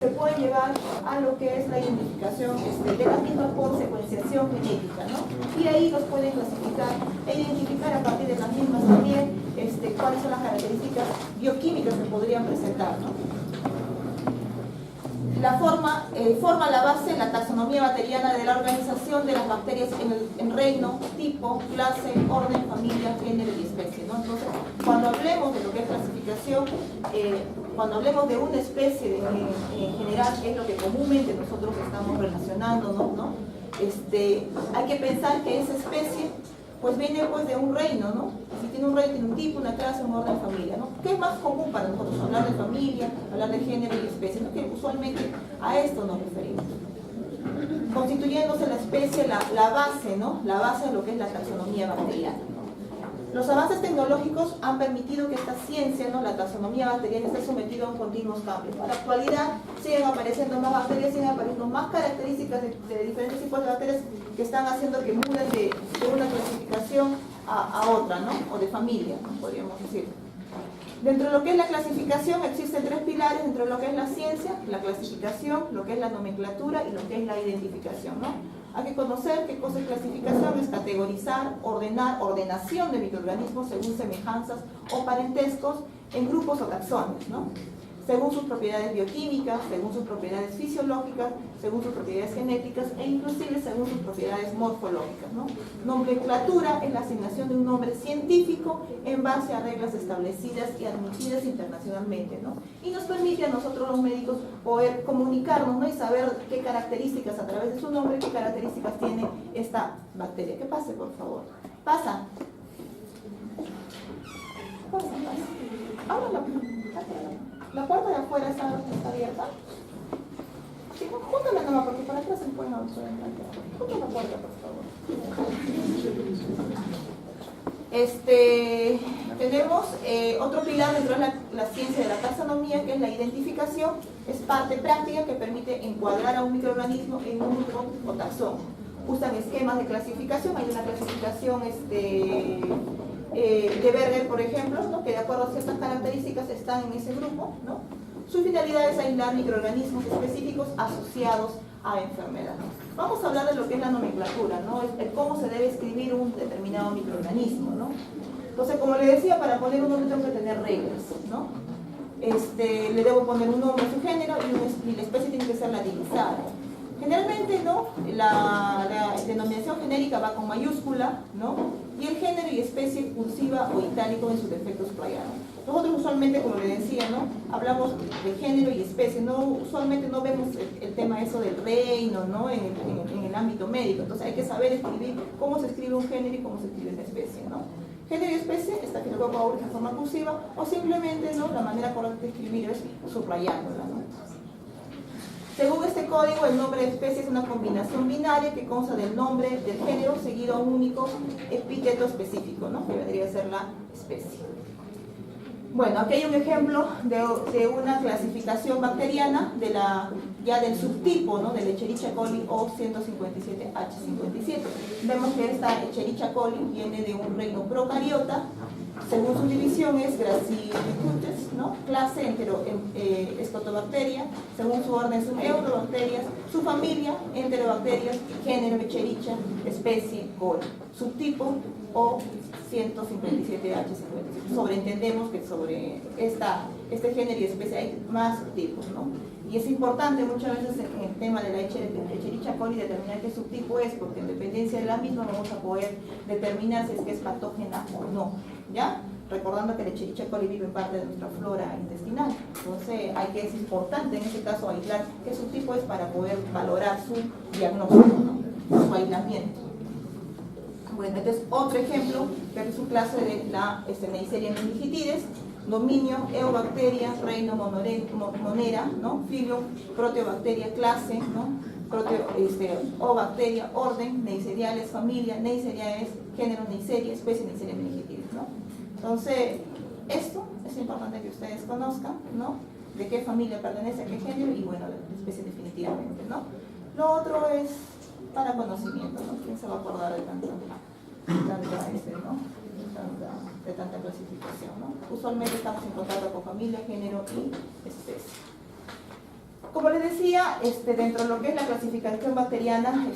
se puede llevar a lo que es la identificación de la misma por secuenciación genética, ¿no? Y ahí los pueden clasificar e identificar a partir de las mismas también cuáles son las características bioquímicas que podrían presentar, ¿no? La forma la base la taxonomía bacteriana de la organización de las bacterias en reino, tipo, clase, orden, familia, género y especie, ¿no? Entonces, cuando hablemos de lo que es clasificación, cuando hablemos de una especie en general, es lo que comúnmente nosotros estamos relacionándonos, ¿no? Hay que pensar que esa especie pues viene pues de un reino, ¿no? Si tiene un reino, tiene un tipo, una clase, un orden, familia, ¿no? ¿Qué es más común para nosotros? Hablar de familia, hablar de género y especie, ¿no? Que usualmente a esto nos referimos. Constituyéndose la especie, la base, ¿no? La base de lo que es la taxonomía bacteriana. Los avances tecnológicos han permitido que esta ciencia, ¿no? La taxonomía bacteriana, esté sometida a un continuos cambios. En la actualidad siguen apareciendo más bacterias, siguen apareciendo más características de diferentes tipos de bacterias que están haciendo que muden de una clasificación a otra, ¿no? O de familia, ¿no? Podríamos decir. Dentro de lo que es la clasificación existen tres pilares dentro de lo que es la ciencia: la clasificación, lo que es la nomenclatura y lo que es la identificación, ¿no? Hay que conocer qué cosa es clasificación: es categorizar, ordenar, ordenación de microorganismos según semejanzas o parentescos en grupos o taxones, ¿no? Según sus propiedades bioquímicas, según sus propiedades fisiológicas, según sus propiedades genéticas e inclusive según sus propiedades morfológicas, ¿no? Nomenclatura es la asignación de un nombre científico en base a reglas establecidas y admitidas internacionalmente, ¿no? Y nos permite a nosotros los médicos poder comunicarnos, ¿no? Y saber qué características, a través de su nombre, qué características tiene esta bacteria. Que pase, por favor. Pasa. Pasa. Ábrala. ¿La puerta de afuera está abierta? Sí, júntame nomás, porque por atrás se pueden entrar. Júntame la puerta, por favor. Tenemos otro pilar dentro de la ciencia de la taxonomía, que es la identificación. Es parte práctica que permite encuadrar a un microorganismo en un grupo o taxón. Usan esquemas de clasificación. Hay una clasificación de Berger, por ejemplo, ¿no? Que de acuerdo a ciertas características están en ese grupo, ¿no? Su finalidad es aislar microorganismos específicos asociados a enfermedades. Vamos a hablar de lo que es la nomenclatura, ¿no? El cómo se debe escribir un determinado microorganismo, ¿no? Entonces, como le decía, para poner un nombre tengo que tener reglas, ¿no? Le debo poner un nombre a su género y la especie tiene que ser latinizada. Generalmente, ¿no? La denominación genérica va con mayúscula, ¿no? Y el género y especie cursiva o itálico en sus defectos subrayados. Nosotros usualmente, como le decía, ¿no? Hablamos de género y especie, usualmente no vemos el tema eso del reino, ¿no? En el ámbito médico. Entonces hay que saber escribir cómo se escribe un género y cómo se escribe una especie, ¿no? Género y especie está que lo puedo en forma cursiva, o simplemente, ¿no? La manera correcta de escribir es subrayándola, ¿no? Según este código, el nombre de especie es una combinación binaria que consta del nombre del género seguido a un único epíteto específico, ¿no? Que vendría a ser la especie. Bueno, aquí hay un ejemplo de una clasificación bacteriana ya del subtipo, ¿no? Del Escherichia coli O157H57. Vemos que esta Escherichia coli viene de un reino procariota. Según su división es Gracilocutes, ¿no? Clase Escotobacteria. Según su orden son Eurobacterias. Su familia, Enterobacterias. Género, Escherichia. Especie, coli. Subtipo O157H57. Sobreentendemos que sobre este género y especie hay más subtipos, ¿no? Y es importante muchas veces en el tema de la Escherichia coli determinar qué subtipo es, porque en dependencia de la misma vamos a poder determinar si es que es patógena o no, ¿ya? Recordando que la Escherichia coli vive en parte de nuestra flora intestinal. Entonces es importante en este caso aislar qué subtipo es para poder valorar su diagnóstico, ¿no? Su aislamiento. Bueno, este es otro ejemplo, que es su clase de la Neisseria meningitidis. Dominio, Eubacteria, reino monera, ¿no? Filo, Proteobacteria, clase, ¿no? O-bacteria, orden, Neiseriales, familia, Neisseria es género Neisseria, especie Neisseria meningitidis, ¿no? Entonces, esto es importante que ustedes conozcan, ¿no? De qué familia pertenece a qué género y, bueno, la especie definitivamente, ¿no? Lo otro es para conocimiento, ¿no? ¿Quién se va a acordar de tanta clasificación, ¿no? Usualmente estamos en contacto con familia, género y especie. Como les decía, dentro de lo que es la clasificación bacteriana,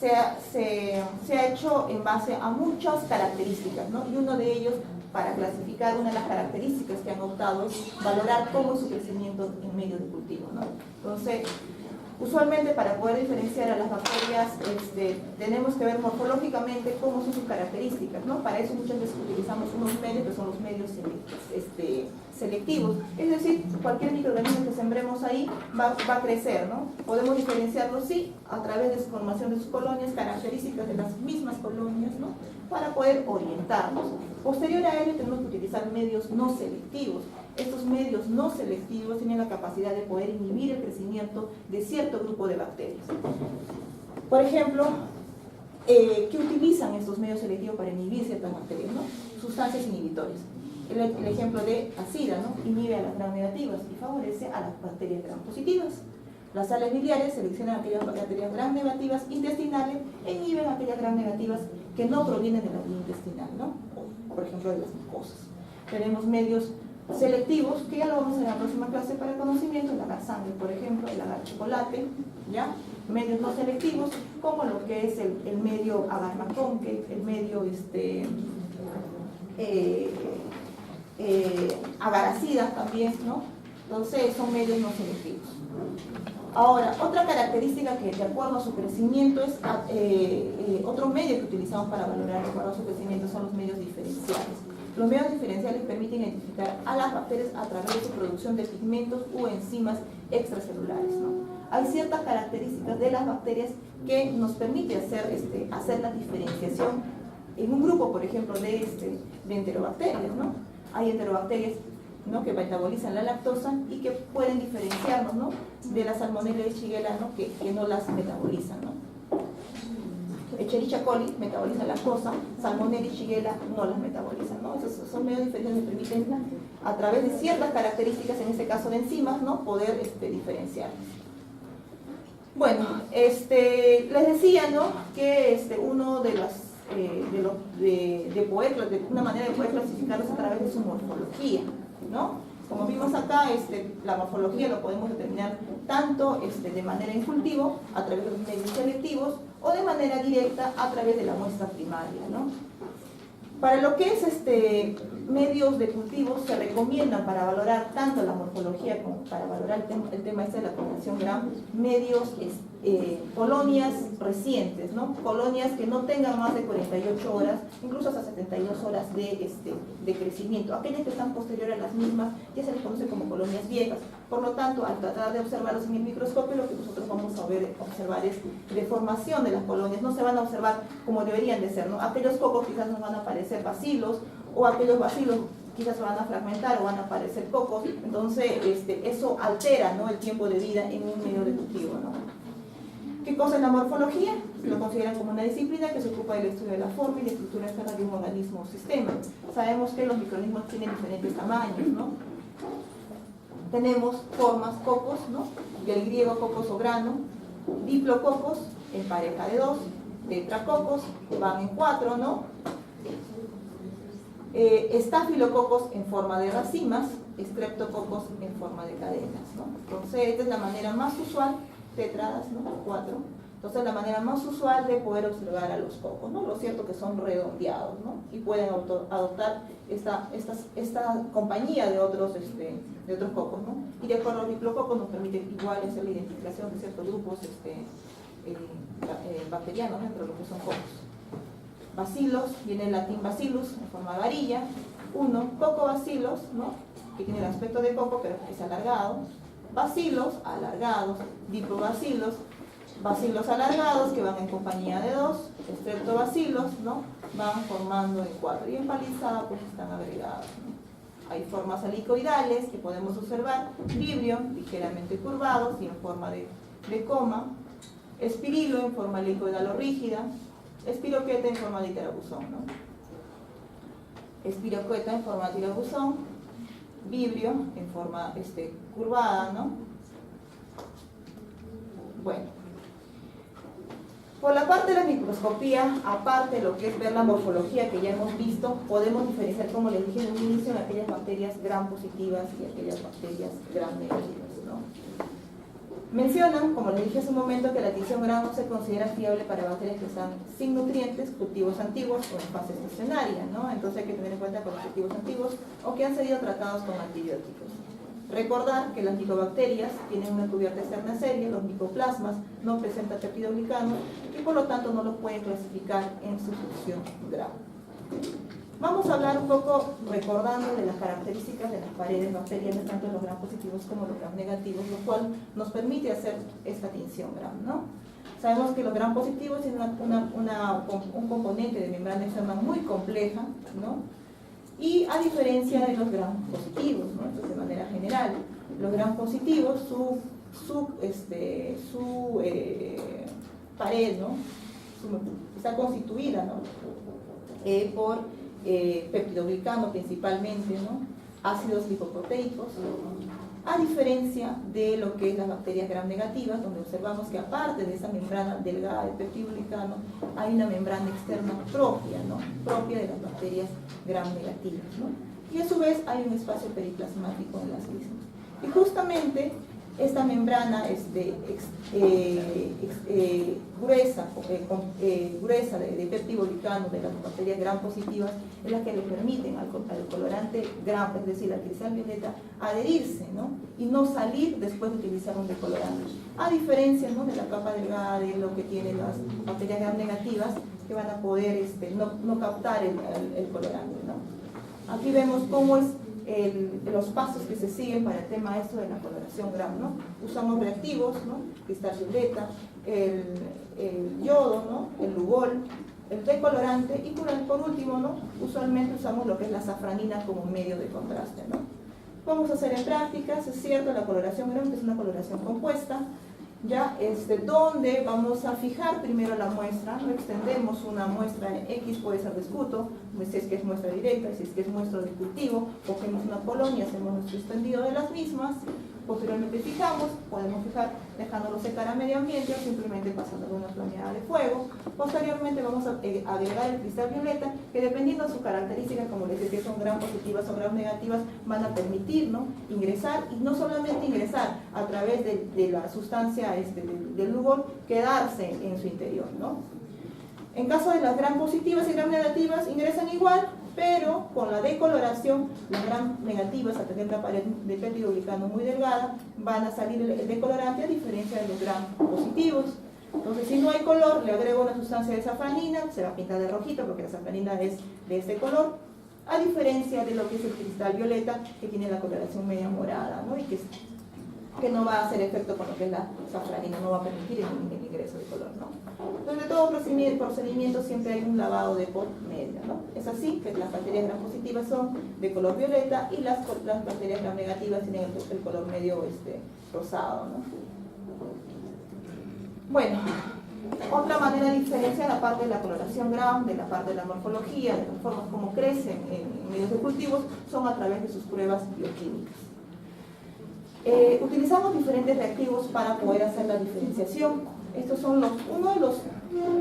se ha hecho en base a muchas características, ¿no? Y uno de ellos, para clasificar, una de las características que han optado es valorar cómo es su crecimiento en medio de cultivo, ¿no? Entonces, usualmente para poder diferenciar a las bacterias tenemos que ver morfológicamente cómo son sus características, ¿no? Para eso muchas veces utilizamos unos medios que son los medios selectivos, es decir, cualquier microorganismo que sembremos ahí va a crecer, ¿no? Podemos diferenciarlo, sí, a través de su formación de sus colonias, características de las mismas colonias, ¿no? Para poder orientarnos. Posterior a ello tenemos que utilizar medios no selectivos. Estos medios no selectivos tienen la capacidad de poder inhibir el crecimiento de cierto grupo de bacterias. Por ejemplo, ¿qué utilizan estos medios selectivos para inhibir ciertas bacterias, ¿no? Sustancias inhibitorias. El ejemplo de acida, ¿no? Inhibe a las gram negativas y favorece a las bacterias gram positivas. Las sales biliares seleccionan aquellas bacterias gram negativas intestinales e inhiben aquellas gram negativas que no provienen de la vía intestinal, ¿no? O, por ejemplo, de las mucosas. Tenemos medios selectivos, que ya lo vamos a ver en la próxima clase para el conocimiento, el agar sangre, por ejemplo, el agar chocolate, ¿ya? Medios no selectivos, como lo que es el medio agar maconque, el medio agaracida también, ¿no? Entonces son medios no selectivos. Ahora, otra característica que de acuerdo a su crecimiento es otro medio que utilizamos para valorar de acuerdo a su crecimiento son los medios diferenciales. Los medios diferenciales permiten identificar a las bacterias a través de su producción de pigmentos u enzimas extracelulares, ¿no? Hay ciertas características de las bacterias que nos permiten hacer la diferenciación en un grupo, por ejemplo, de enterobacterias, ¿no? Hay enterobacterias, ¿no?, que metabolizan la lactosa y que pueden diferenciarnos, ¿no?, de la Salmonella y Shigella, ¿no?, que no las metabolizan, ¿no? Escherichia coli metaboliza lactosa, Salmonella y Shigella no las metabolizan, ¿no? Esos son medios diferentes que permiten, a través de ciertas características, en este caso de enzimas, ¿no?, poder diferenciar. Bueno, les decía, ¿no?, que uno de las una manera de poder clasificarlos a través de su morfología, ¿no? Como vimos acá, la morfología lo podemos determinar tanto de manera in cultivo, a través de los medios selectivos, o de manera directa a través de la muestra primaria, ¿no? Para lo que es medios de cultivo se recomiendan para valorar tanto la morfología como para valorar el tema de la población gram, medios, colonias recientes, ¿no? Colonias que no tengan más de 48 horas, incluso hasta 72 horas de crecimiento. Aquellas que están posteriores a las mismas ya se les conoce como colonias viejas. Por lo tanto, al tratar de observarlos en el microscopio, lo que nosotros vamos a observar es deformación de las colonias. No se van a observar como deberían de ser, ¿no? Aquellos cocos quizás nos van a aparecer bacilos, o aquellos bacilos quizás se van a fragmentar o van a aparecer cocos. Entonces, eso altera, ¿no?, el tiempo de vida en un medio de cultivo, ¿no? ¿Qué cosa es la morfología? Lo consideran como una disciplina que se ocupa del estudio de la forma y la estructura externa de un organismo o sistema. Sabemos que los microorganismos tienen diferentes tamaños, ¿no? Tenemos formas cocos, ¿no?, del griego cocos o grano, diplococos en pareja de 2, tetracocos van en 4, ¿no? Estafilococos en forma de racimas, estreptococos en forma de cadenas, ¿no? Entonces, esta es la manera más usual, tetradas, ¿no?, 4. Entonces, la manera más usual de poder observar a los cocos, ¿no? Lo cierto que son redondeados, ¿no?, y pueden adoptar esta compañía de otros cocos, ¿no? Y de acuerdo a los diplococos nos permite igual hacer la identificación de ciertos grupos bacterianos dentro de lo que son cocos. Bacilos, viene el latín bacillus en forma de varilla. 1, cocobacilos, ¿no?, que tiene el aspecto de coco pero es alargado. Bacilos alargados, diplobacilos, bacilos alargados que van en compañía de 2, estreptobacilos, ¿no?, van formando en 4 y en palizada pues están agregados, ¿no? Hay formas helicoidales que podemos observar, vibrio ligeramente curvados y en forma de coma, espirilo en forma helicoidal o rígida, espiroqueta en forma de tirabuzón, ¿no? Espiroqueta en forma de tirabuzón, vibrio en forma curvada, ¿no? Bueno, por la parte de la microscopía, aparte de lo que es ver la morfología que ya hemos visto, podemos diferenciar, como les dije en un inicio, aquellas bacterias gram positivas y aquellas bacterias gram negativas, ¿no? Mencionan, como les dije hace un momento, que la tinción Gram no se considera fiable para bacterias que están sin nutrientes, cultivos antiguos o en fase estacionaria, ¿no? Entonces hay que tener en cuenta con los cultivos antiguos o que han sido tratados con antibióticos. Recordar que las micobacterias tienen una cubierta externa seria, los micoplasmas no presentan peptidoglicano y por lo tanto no los pueden clasificar en sustitución Gram. Vamos a hablar un poco, recordando de las características de las paredes bacterianas, tanto los Gram positivos como los Gram negativos, lo cual nos permite hacer esta tinción Gram, ¿no? Sabemos que los Gram positivos tienen un componente de membrana externa muy compleja, ¿no? Y a diferencia de los Gram positivos, ¿no? Entonces, de manera general, los Gram positivos, su pared, ¿no? Está constituida, ¿no? Por peptidoglicano principalmente, ¿no? Ácidos lipoproteicos, a diferencia de lo que es las bacterias Gram negativas, donde observamos que aparte de esa membrana delgada de peptidoglicano, hay una membrana externa propia, ¿no? Propia de las bacterias Gram negativas, ¿no? Y a su vez hay un espacio periplasmático en las mismas. Y justamente esta membrana gruesa de peptidoglicano de las bacterias Gram positivas es la que le permiten al colorante Gram, es decir, al cristal violeta, adherirse, ¿no? Y no salir después de utilizar un decolorante. A diferencia, ¿no?, de la capa delgada de lo que tienen las bacterias Gram negativas, que van a poder no captar el colorante, ¿no? Aquí vemos cómo es los pasos que se siguen para el tema esto de la coloración Gram, ¿no? Usamos reactivos, ¿no? Cristal violeta, el yodo, ¿no? El lugol, el decolorante y por último, ¿no? Usualmente usamos lo que es la safranina como medio de contraste, ¿no? Vamos a hacer en prácticas, es cierto, la coloración Gram, que es una coloración compuesta, ya donde vamos a fijar primero la muestra, no extendemos una muestra en X, puede ser de escudo, si es que es muestra directa, si es que es muestra de cultivo, cogemos una colonia, hacemos nuestro extendido de las mismas, posteriormente fijamos, podemos fijar dejándolo secar a medio ambiente o simplemente pasándolo una flameada de fuego. Posteriormente vamos a agregar el cristal violeta, que dependiendo de sus características, como les decía, son Gram positivas o Gram negativas, van a permitir, ¿no?, ingresar, y no solamente ingresar a través de la sustancia del lugol, quedarse en su interior, ¿no? En caso de las Gram positivas y Gram negativas, ingresan igual, pero con la decoloración, las Gram negativas, al tener la pared de peptidoglicano muy delgada, van a salir el decolorante, a diferencia de los Gram positivos. Entonces, si no hay color, le agrego una sustancia de safranina, se va a pintar de rojito porque la safranina es de este color, a diferencia de lo que es el cristal violeta, que tiene la coloración media morada, ¿no? Y que no va a hacer efecto con lo que es la safranina, no va a permitir el ingreso de color, ¿no? Entonces, de todo procedimiento siempre hay un lavado de por medio, ¿no? Es así que las bacterias Gram positivas son de color violeta y las bacterias Gram negativas tienen el color medio rosado, ¿no? Bueno, otra manera de diferenciar, aparte de la coloración Gram, de la parte de la morfología, de las formas como crecen en medios de cultivos, son a través de sus pruebas bioquímicas. Utilizamos diferentes reactivos para poder hacer la diferenciación. Estos son uno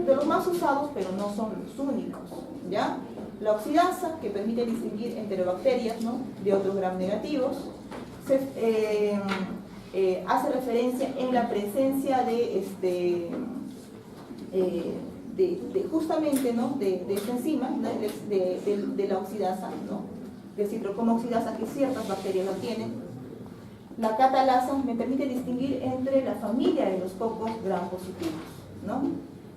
de los más usados, pero no son los únicos, ¿ya? La oxidasa, que permite distinguir enterobacterias, ¿no?, de otros Gram negativos, hace referencia en la presencia justamente, ¿no?, de esta enzima, ¿no?, de la oxidasa, ¿no?, de citrocoma oxidasa, que ciertas bacterias la tienen. La catalasa me permite distinguir entre la familia de los cocos Gram positivos, ¿no?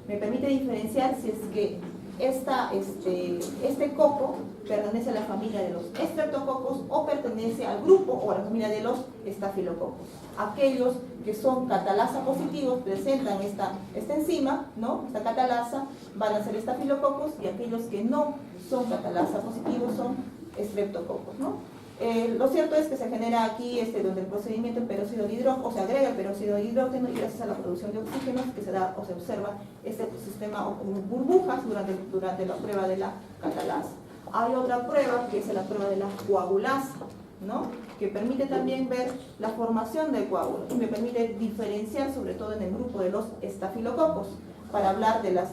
Me permite diferenciar si es que este coco pertenece a la familia de los estreptococos o pertenece al grupo o a la familia de los estafilococos. Aquellos que son catalasa positivos presentan esta enzima, ¿no?, esta catalasa, van a ser estafilococos, y aquellos que no son catalasa positivos son estreptococos, ¿no? Lo cierto es que se genera aquí donde el procedimiento en peróxido de hidrógeno, o se agrega el peróxido de hidrógeno, y gracias a la producción de oxígeno que se da o se observa este sistema o burbujas durante la prueba de la catalasa. Hay otra prueba que es la prueba de la coagulasa, ¿no?, que permite también ver la formación del coágulo y me permite diferenciar sobre todo en el grupo de los estafilococos para hablar de las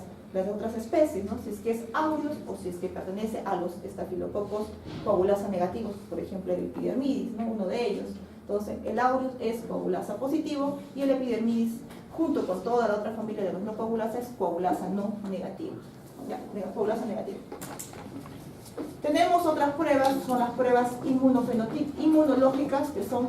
otras especies, ¿no?, si es que es aureus o si es que pertenece a los estafilococos coagulasa negativos, por ejemplo el epidermidis, ¿no?, uno de ellos. Entonces, el aureus es coagulasa positivo y el epidermidis, junto con toda la otra familia de los no coagulasa, es coagulasa no negativa. Ya, coagulasa negativa. Tenemos otras pruebas, son las pruebas inmunológicas, que son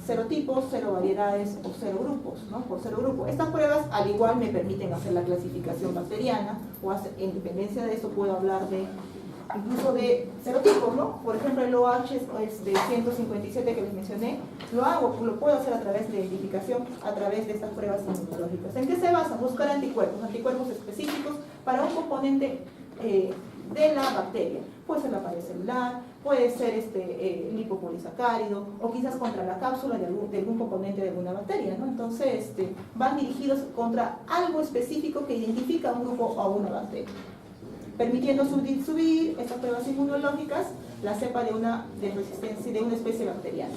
cero tipos, cero variedades o cero grupos, ¿no? Por cero grupos. Estas pruebas, al igual, me permiten hacer la clasificación bacteriana, o en dependencia de eso puedo hablar de incluso de serotipos, ¿no? Por ejemplo, el OH de 157 que les mencioné, lo puedo hacer a través de identificación, a través de estas pruebas inmunológicas. ¿En qué se basa? Buscar anticuerpos específicos para un componente de la bacteria. Puede ser la pared celular, puede ser lipopolisacárido, o quizás contra la cápsula de algún componente de alguna bacteria, ¿no? Entonces, van dirigidos contra algo específico que identifica a un grupo o a una bacteria, permitiendo subir estas pruebas inmunológicas la cepa de una especie bacteriana.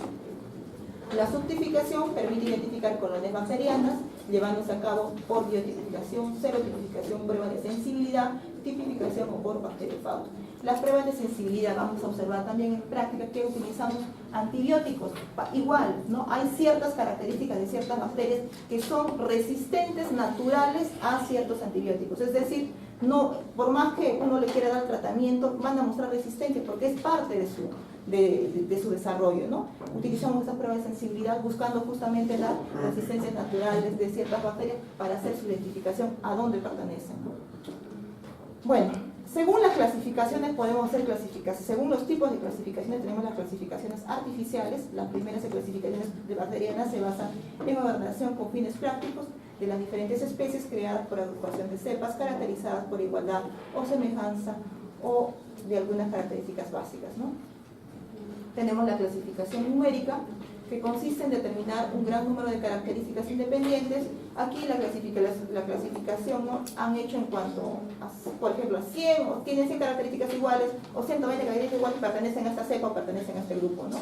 La subtipificación permite identificar colonias bacterianas, llevándose a cabo por biotipificación, serotipificación, prueba de sensibilidad, tipificación o por bacteriófago. Las pruebas de sensibilidad vamos a observar también en práctica que utilizamos antibióticos. Igual, ¿no? Hay ciertas características de ciertas bacterias que son resistentes naturales a ciertos antibióticos. Es decir, no, por más que uno le quiera dar tratamiento, van a mostrar resistencia porque es parte de su desarrollo, ¿no? Utilizamos estas pruebas de sensibilidad buscando justamente las resistencias naturales de ciertas bacterias para hacer su identificación a dónde pertenecen, ¿no? Bueno, según las clasificaciones podemos hacer clasificaciones. Según los tipos de clasificaciones tenemos las clasificaciones artificiales. Las primeras clasificaciones de bacterianas se basan en ordenación con fines prácticos de las diferentes especies creadas por agrupación de cepas caracterizadas por igualdad o semejanza o de algunas características básicas, ¿no? Tenemos la clasificación numérica, que consiste en determinar un gran número de características independientes. Aquí la clasificación, ¿no?, han hecho en cuanto a, por ejemplo, a 100, o tienen 100 características iguales, o 120 características iguales que pertenecen a esta cepa o pertenecen a este grupo, ¿no?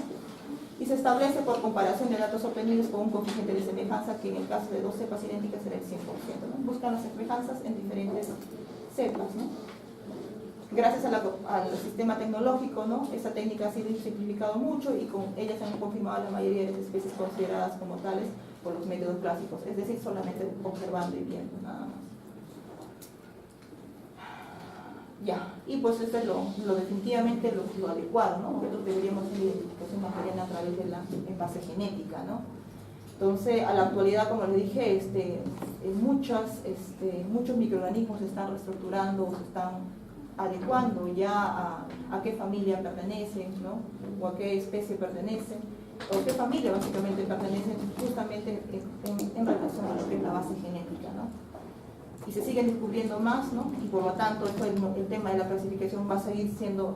Y se establece por comparación de datos obtenidos con un coeficiente de semejanza que en el caso de dos cepas idénticas será el 100%, ¿no? Buscan las semejanzas en diferentes cepas, ¿no? Gracias al sistema tecnológico, ¿no?, esta técnica ha sido simplificado mucho y con ella se han confirmado la mayoría de las especies consideradas como tales por los métodos clásicos, es decir, solamente observando y viendo, nada más. Ya, y pues esto es definitivamente lo adecuado, ¿no? Nosotros deberíamos hacer identificación bacteriana a través de la envase genética, ¿no? Entonces, a la actualidad, como les dije, muchos microorganismos se están reestructurando, se están adecuando ya a qué familia pertenecen, ¿no?, o a qué especie pertenecen, o qué familia básicamente pertenecen, justamente en relación a lo que es la base genética, ¿no? Y se siguen descubriendo más, ¿no? Y por lo tanto el tema de la clasificación va a seguir siendo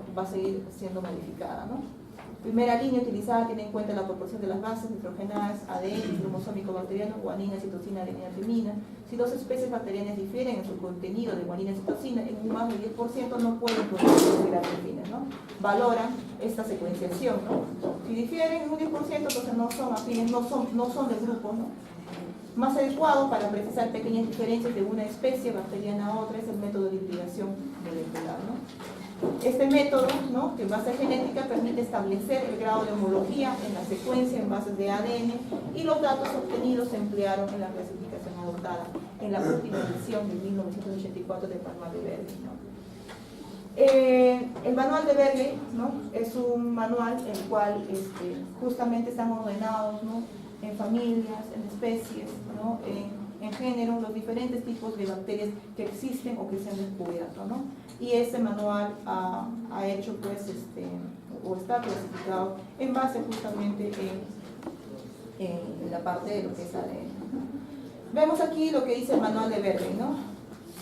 modificada, ¿no? Primera línea utilizada tiene en cuenta la proporción de las bases nitrogenadas, ADN, cromosómico bacteriano, guanina, citosina, adenina, timina. Si dos especies bacterianas difieren en su contenido de guanina y citosina en un más del 10%, no pueden producir fines, ¿no? Valoran esta secuenciación, ¿no? Si difieren en un 10%, entonces no son afines, no son del grupo, ¿no? Más adecuado para precisar pequeñas diferencias de una especie bacteriana a otra es el método de hibridación molecular, ¿no? Este método, ¿no?, que en base genética permite establecer el grado de homología en la secuencia en bases de ADN, y los datos obtenidos se emplearon en la clasificación adoptada en la última edición de 1984 del Manual de Berger, ¿no? El Manual de Berger, ¿no?, es un manual en el cual justamente están ordenados, ¿no?, en familias, en especies, ¿no?, en género, los diferentes tipos de bacterias que existen o que se han descubierto, ¿no? Y este manual ha hecho, pues, o está clasificado en base justamente en la parte de lo que es ADN. Vemos aquí lo que dice el manual de Berger, ¿no?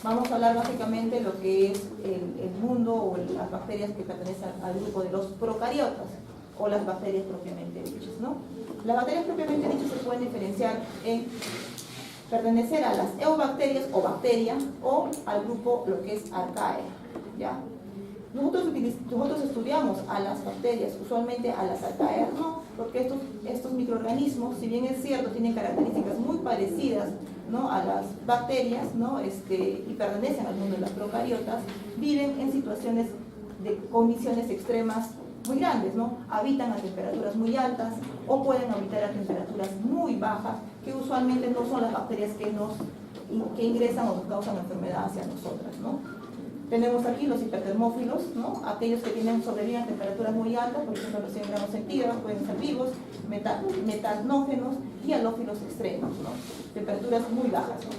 Vamos a hablar básicamente de lo que es el mundo o las bacterias que pertenecen al grupo de los procariotas, o las bacterias propiamente dichas, ¿no? Las bacterias propiamente dichas se pueden diferenciar en pertenecer a las eubacterias o bacterias, o al grupo lo que es Archaea, ¿ya? Nosotros estudiamos a las bacterias, usualmente a las Archaea, no, porque estos microorganismos, si bien es cierto, tienen características muy parecidas, ¿no?, a las bacterias, ¿no?, y pertenecen al mundo de las procariotas, viven en situaciones de condiciones extremas muy grandes, ¿no? Habitan a temperaturas muy altas o pueden habitar a temperaturas muy bajas, que usualmente no son las bacterias que ingresan o nos causan enfermedad hacia nosotras, ¿no? Tenemos aquí los hipertermófilos, ¿no? Aquellos que sobreviven a temperaturas muy altas, por ejemplo, los 100 grados centígrados, pueden ser vivos, metanógenos y halófilos extremos, ¿no? Temperaturas muy bajas, ¿no?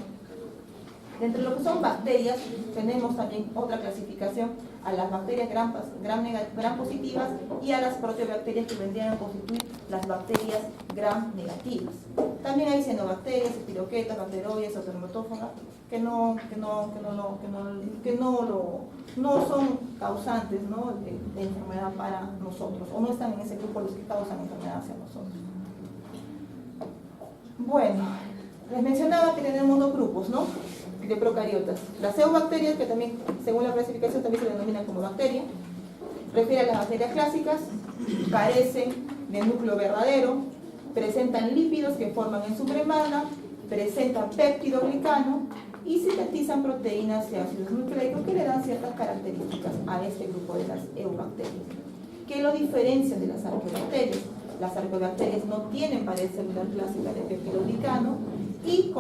Dentro de lo que son bacterias, tenemos también otra clasificación a las bacterias gram positivas y a las proteobacterias que vendrían a constituir las bacterias gram negativas. También hay cianobacterias, espiroquetas, bacteroides o dermatófagas que no son causantes, ¿no? de enfermedad para nosotros, o no están en ese grupo los que causan enfermedad hacia nosotros. Bueno, les mencionaba que tenemos dos grupos, ¿no? De procariotas. Las eubacterias, que también, según la clasificación, también se denominan como bacteria, refiere a las bacterias clásicas, carecen de núcleo verdadero, presentan lípidos que forman en su membrana, presentan péptidoglicano y sintetizan proteínas y ácidos nucleicos que le dan ciertas características a este grupo de las eubacterias. ¿Qué lo diferencia de las arqueobacterias? Las arqueobacterias no tienen pared celular clásica de péptidoglicano y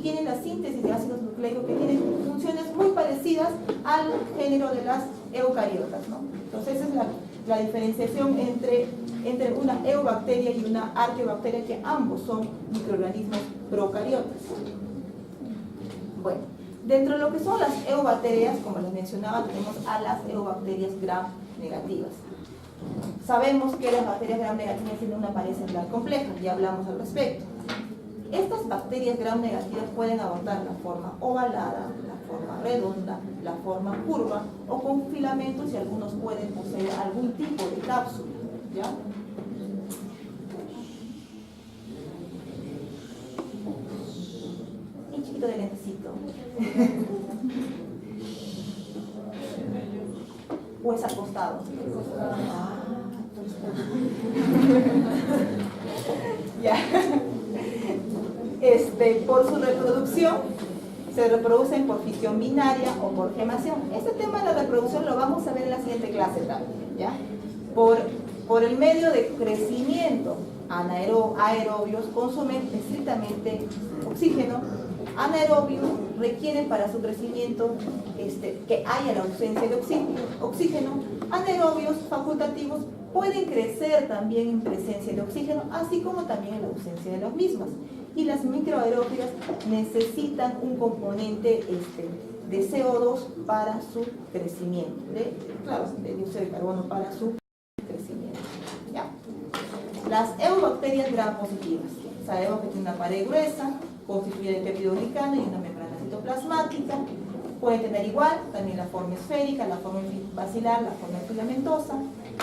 tienen la síntesis de ácidos nucleicos que tienen funciones muy parecidas al género de las eucariotas, ¿no? Entonces esa es la diferenciación entre una eubacteria y una arqueobacteria, que ambos son microorganismos procariotas. Bueno, dentro de lo que son las eubacterias, como les mencionaba, tenemos a las eubacterias gram negativas. Sabemos que las bacterias gram negativas tienen una pared celular compleja, ya hablamos al respecto. Estas bacterias gram negativas pueden adoptar la forma ovalada, la forma redonda, la forma curva o con filamentos, y algunos pueden poseer algún tipo de cápsula, ¿ya? Un chiquito de lentecito. ¿O es acostado? Ya. Por su reproducción, se reproducen por fisión binaria o por gemación. Este tema de la reproducción lo vamos a ver en la siguiente clase también, ¿ya? Por el medio de crecimiento, aerobios consumen estrictamente oxígeno. Anaerobios requieren para su crecimiento que haya la ausencia de oxígeno. Anaerobios facultativos pueden crecer también en presencia de oxígeno, así como también en la ausencia de las mismas. Y las microaerófilas necesitan un componente de CO2 para su crecimiento, de dióxido de carbono para su crecimiento, ¿ya? Las eubacterias gram positivas, sabemos que tienen una pared gruesa, constituida de peptidoglicano y una membrana citoplasmática. Pueden tener igual también la forma esférica, la forma basilar, la forma filamentosa,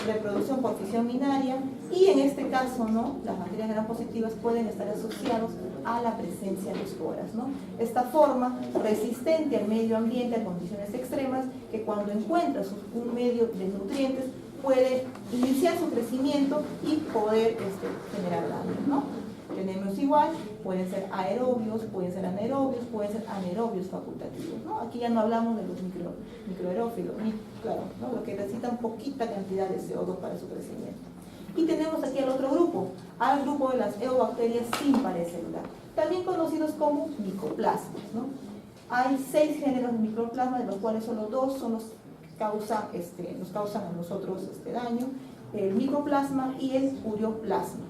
reproducción por fisión binaria, y en este caso, ¿no?, las bacterias gram positivas pueden estar asociados a la presencia de esporas, ¿no? Esta forma resistente al medio ambiente, a condiciones extremas, que cuando encuentra un medio de nutrientes puede iniciar su crecimiento y poder generar daño, ¿no? Tenemos igual, pueden ser aerobios, pueden ser anaerobios, pueden ser anaerobios facultativos, ¿no? Aquí ya no hablamos de los microaerófilos, claro, ¿no?, los que necesitan poquita cantidad de CO2 para su crecimiento. Y tenemos aquí al otro grupo, al grupo de las eubacterias sin pared celular, también conocidos como micoplasmas, ¿no? Hay 6 géneros de microplasma, de los cuales solo 2 son los que nos causan a nosotros daño: el micoplasma y el ureoplasma.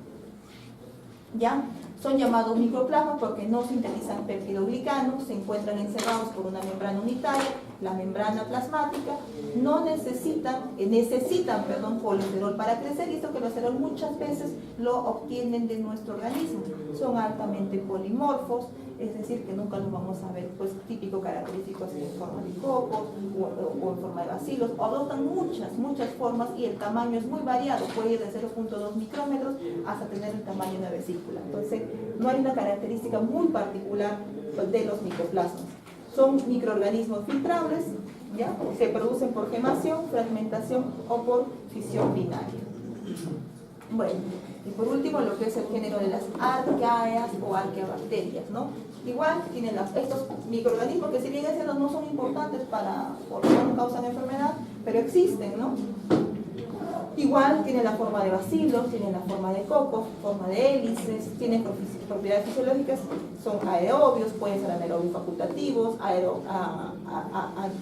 ¿Ya? Son llamados microplasmas porque no sintetizan peptidoglicano, se encuentran encerrados por una membrana unitaria, la membrana plasmática, necesitan colesterol para crecer, y esto colesterol muchas veces lo obtienen de nuestro organismo. Son altamente polimorfos, es decir, que nunca los vamos a ver típico característicos en forma de cocos o en forma de bacilos, o adoptan muchas formas, y el tamaño es muy variado, puede ir de 0.2 micrómetros hasta tener el tamaño de una vesícula. Entonces, no hay una característica muy particular de los micoplasmas. Son microorganismos filtrables, ¿ya? Se producen por gemación, fragmentación o por fisión binaria. Bueno, y por último, lo que es el género de las arqueas o arqueobacterias, ¿no? Igual tienen estos microorganismos que, si bien estos no son importantes porque no causan enfermedad, pero existen, ¿no? Igual tienen la forma de bacilos, tienen la forma de cocos, forma de hélices, tienen propiedades fisiológicas, son aerobios, pueden ser anaerobios facultativos,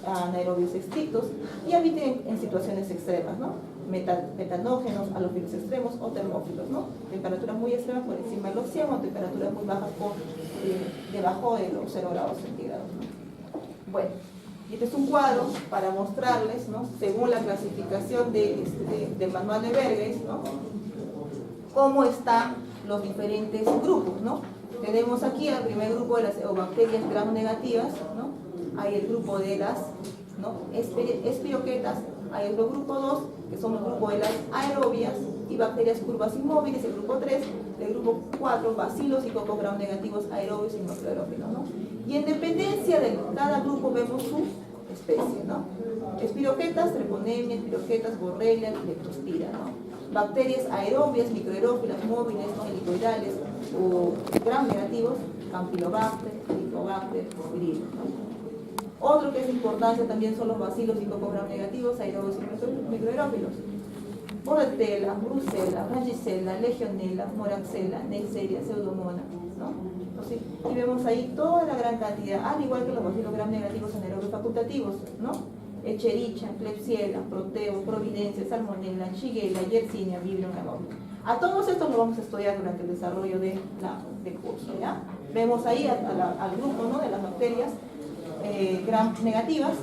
anaerobios estrictos y habitan en situaciones extremas, ¿no? Metanógenos, halófilos extremos o termófilos, ¿no? Temperaturas muy extremas por encima de los 100 o temperaturas muy bajas por debajo de los 0 grados centígrados, ¿no? Bueno. Este es un cuadro para mostrarles, ¿no? Según la clasificación del manual de Berges, ¿no? Cómo están los diferentes grupos, ¿no? Tenemos aquí al primer grupo de las bacterias gram negativas, ¿no? Hay el grupo de las, ¿no? espiroquetas, hay otro grupo 2, que son el grupo de las aerobias y bacterias curvas inmóviles, el grupo 3, el grupo 4, bacilos y cocos gram negativos, aerobios y nucleófilos, ¿no? Y en dependencia de cada grupo vemos su especie, ¿no? Espiroquetas, treponemia, espiroquetas, borrelia, leptospira, ¿no? Bacterias aerobias, microaerófilas, móviles, no helicoidales o gram negativos, Campylobacter, Helicobacter, viril, ¿no? Otro que es de importancia también son los bacilos y cocos gram negativos, aerobios y microaerófilos. Bordetella, Brucella, Francisella, Legionella, Moraxella, Neisseria, Pseudomonas, ¿no? Entonces, y vemos ahí toda la gran cantidad, al igual que los bacilos gram negativos anaerobios facultativos, ¿no? Echerichia, Klebsiella, Proteo, Providencia, Salmonella, Shigella, Yersinia, Vibrio, Ammonia. A todos estos los vamos a estudiar durante el desarrollo del curso, ¿ya? Vemos ahí al grupo, ¿no? De las bacterias gram negativas.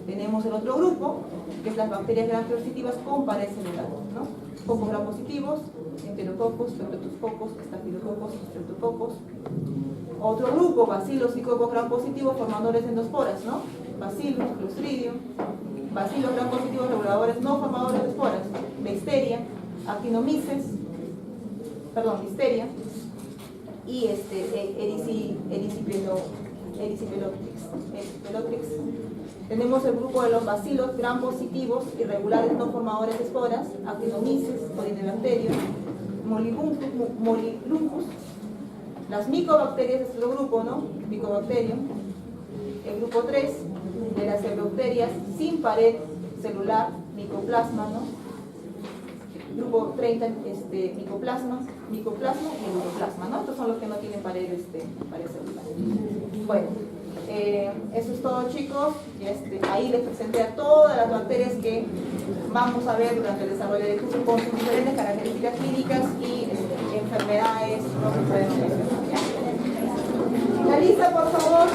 Tenemos el otro grupo, que es las bacterias gram positivas con pared celular, ¿no? Cocos gram positivos, enterococos, streptococos, estafilococos, streptococos. Otro grupo, bacilos y cocos gram positivos formadores de endosporas, ¿no? Bacillus, Clostridium, bacilos gram positivos reguladores no formadores de esporas, Listeria, Actinomyces, Listeria y Erysipelotrix. Tenemos el grupo de los bacilos gram positivos irregulares no formadores de esporas, Actinomyces, Corynebacterium, Molylungus. Las micobacterias es otro grupo, ¿no? Mycobacterium. El grupo 3 de las bacterias sin pared celular, Mycoplasma, ¿no? Grupo 30, Mycoplasma y Uroplasma, ¿no? Estos son los que no tienen pared celular. Bueno, eso es todo, chicos. Ahí les presenté a todas las bacterias que vamos a ver durante el desarrollo del curso con sus diferentes características clínicas y enfermedades no se pueden mencionar. ¿Ya? Finaliza, por favor.